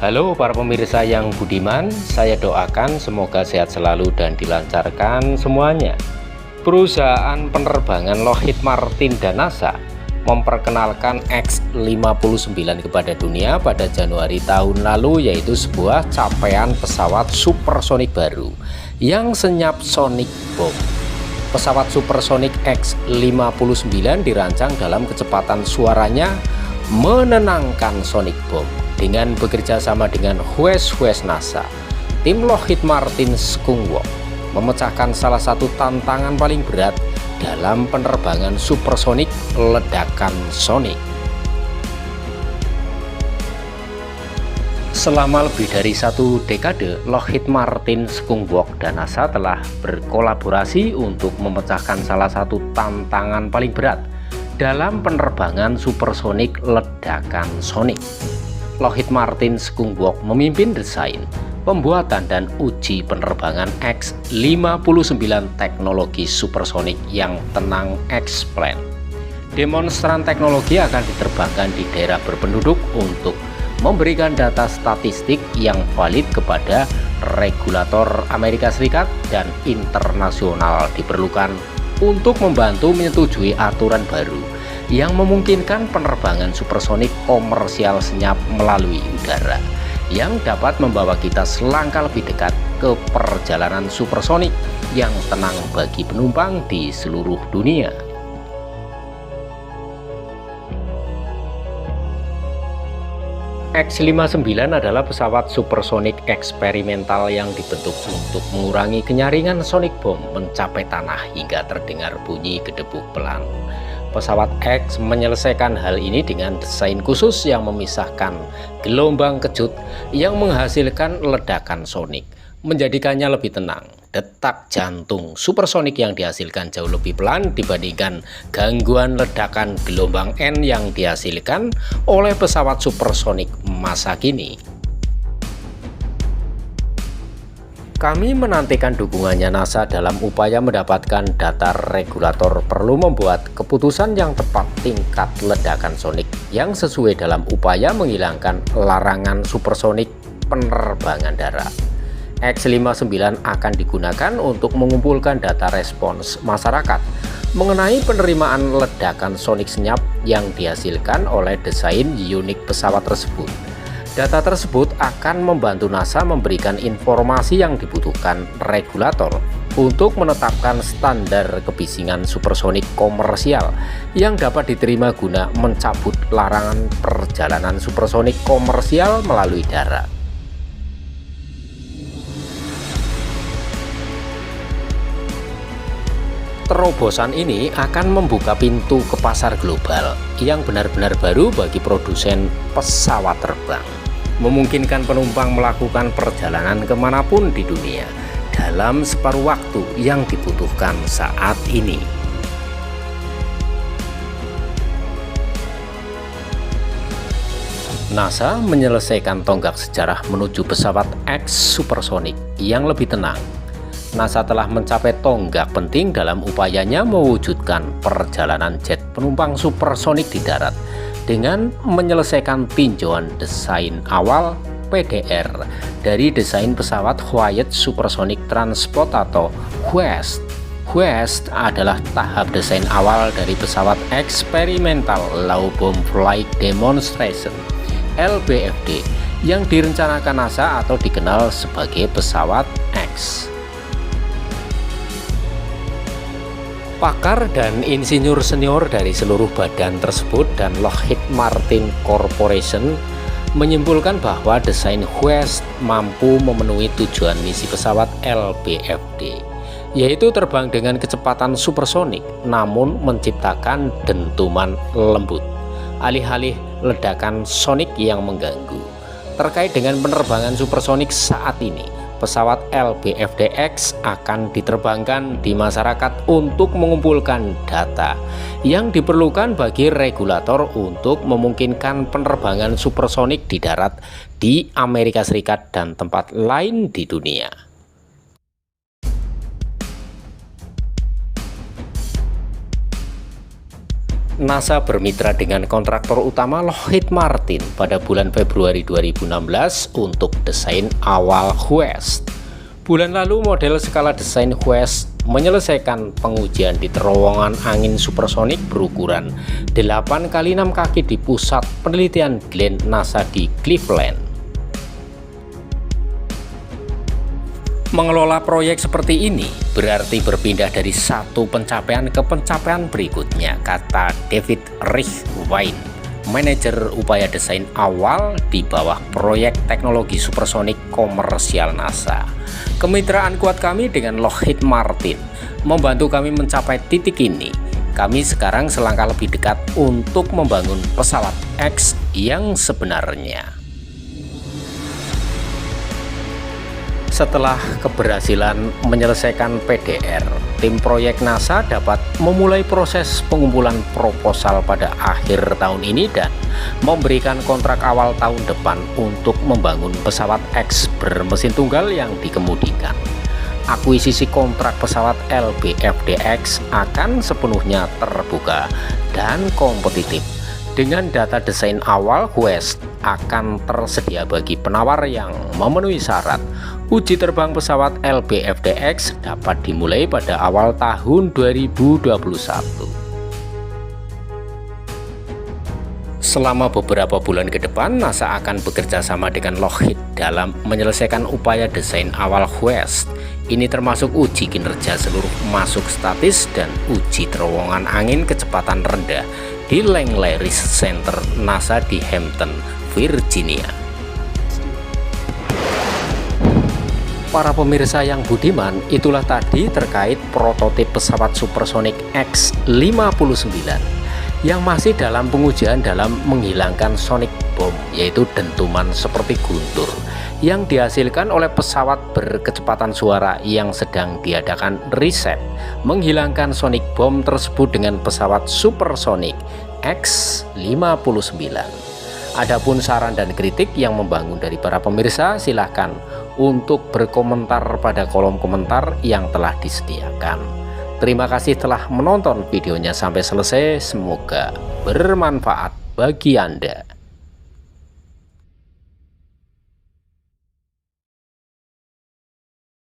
Halo para pemirsa yang budiman, saya doakan semoga sehat selalu dan dilancarkan semuanya. Perusahaan penerbangan Lockheed Martin dan NASA memperkenalkan X-59 kepada dunia pada Januari tahun lalu, yaitu sebuah capaian pesawat supersonik baru yang senyap sonic boom. Pesawat supersonik X-59 dirancang dalam kecepatan suaranya menenangkan sonic boom. Dengan bekerja sama dengan Hues NASA, tim Lockheed Martin Skunk memecahkan salah satu tantangan paling berat dalam penerbangan supersonik ledakan sonik. Selama lebih dari 1 dekade, Lockheed Martin Skunk dan NASA telah berkolaborasi untuk memecahkan salah satu tantangan paling berat dalam penerbangan supersonik ledakan sonik. Lockheed Martin Skunk memimpin desain, pembuatan dan uji penerbangan X-59 teknologi supersonik yang tenang X-Plane. Demonstran teknologi akan diterbangkan di daerah berpenduduk untuk memberikan data statistik yang valid kepada regulator Amerika Serikat dan internasional, diperlukan untuk membantu menyetujui aturan baru yang memungkinkan penerbangan supersonik komersial senyap melalui udara, yang dapat membawa kita selangkah lebih dekat ke perjalanan supersonik yang tenang bagi penumpang di seluruh dunia. X-59 adalah pesawat supersonik eksperimental yang dibentuk untuk mengurangi kenyaringan sonic boom mencapai tanah hingga terdengar bunyi gedebuk pelan. Pesawat X menyelesaikan hal ini dengan desain khusus yang memisahkan gelombang kejut yang menghasilkan ledakan sonik, menjadikannya lebih tenang. Detak jantung supersonik yang dihasilkan jauh lebih pelan dibandingkan gangguan ledakan gelombang N yang dihasilkan oleh pesawat supersonik masa kini. Kami menantikan dukungannya NASA dalam upaya mendapatkan data regulator perlu membuat keputusan yang tepat tingkat ledakan sonik yang sesuai dalam upaya menghilangkan larangan supersonik penerbangan darat. X-59 akan digunakan untuk mengumpulkan data respons masyarakat mengenai penerimaan ledakan sonik senyap yang dihasilkan oleh desain unik pesawat tersebut. Data tersebut akan membantu NASA memberikan informasi yang dibutuhkan regulator untuk menetapkan standar kebisingan supersonik komersial yang dapat diterima guna mencabut larangan perjalanan supersonik komersial melalui darat. Terobosan ini akan membuka pintu ke pasar global yang benar-benar baru bagi produsen pesawat terbang, memungkinkan penumpang melakukan perjalanan kemanapun di dunia dalam separuh waktu yang dibutuhkan saat ini. NASA menyelesaikan tonggak sejarah menuju pesawat X supersonik yang lebih tenang. NASA telah mencapai tonggak penting dalam upayanya mewujudkan perjalanan jet penumpang supersonik di darat dengan menyelesaikan tinjauan desain awal PDR dari desain pesawat Quiet Supersonic Transport atau HUES. HUES adalah tahap desain awal dari pesawat Experimental Low Bomb Flight Demonstration (LBFD) yang direncanakan NASA atau dikenal sebagai pesawat X. Pakar dan insinyur senior dari seluruh badan tersebut dan Lockheed Martin Corporation menyimpulkan bahwa desain HUES mampu memenuhi tujuan misi pesawat LBFD, yaitu terbang dengan kecepatan supersonik namun menciptakan dentuman lembut, alih-alih ledakan sonik yang mengganggu. Terkait dengan penerbangan supersonik saat ini, pesawat LBFDX akan diterbangkan di masyarakat untuk mengumpulkan data yang diperlukan bagi regulator untuk memungkinkan penerbangan supersonik di darat di Amerika Serikat dan tempat lain di dunia. NASA bermitra dengan kontraktor utama Lockheed Martin pada bulan Februari 2016 untuk desain awal WEST. Bulan lalu model skala desain WEST menyelesaikan pengujian di terowongan angin supersonik berukuran 8 x 6 kaki di pusat penelitian Glenn NASA di Cleveland. Mengelola proyek seperti ini berarti berpindah dari satu pencapaian ke pencapaian berikutnya, kata David Reichwein, manajer upaya desain awal di bawah proyek teknologi supersonik komersial NASA. Kemitraan kuat kami dengan Lockheed Martin membantu kami mencapai titik ini. Kami sekarang selangkah lebih dekat untuk membangun pesawat X yang sebenarnya. Setelah keberhasilan menyelesaikan PDR, tim proyek NASA dapat memulai proses pengumpulan proposal pada akhir tahun ini dan memberikan kontrak awal tahun depan untuk membangun pesawat X bermesin tunggal yang dikemudikan. Akuisisi kontrak pesawat LBFDX akan sepenuhnya terbuka dan kompetitif. Dengan data desain awal, WEST akan tersedia bagi penawar yang memenuhi syarat. Uji terbang pesawat LBFDX dapat dimulai pada awal tahun 2021. Selama beberapa bulan ke depan, NASA akan bekerja sama dengan Lockheed dalam menyelesaikan upaya desain awal WEST. Ini termasuk uji kinerja seluruh masuk statis dan uji terowongan angin kecepatan rendah di Langley Research Center NASA di Hampton, Virginia. Para pemirsa yang budiman, itulah tadi terkait prototip pesawat supersonik X-59 yang masih dalam pengujian dalam menghilangkan sonic boom, yaitu dentuman seperti guntur yang dihasilkan oleh pesawat berkecepatan suara yang sedang diadakan riset menghilangkan sonic boom tersebut dengan pesawat supersonik X-59. Adapun saran dan kritik yang membangun dari para pemirsa, silahkan untuk berkomentar pada kolom komentar yang telah disediakan. Terima kasih telah menonton videonya sampai selesai, semoga bermanfaat bagi Anda.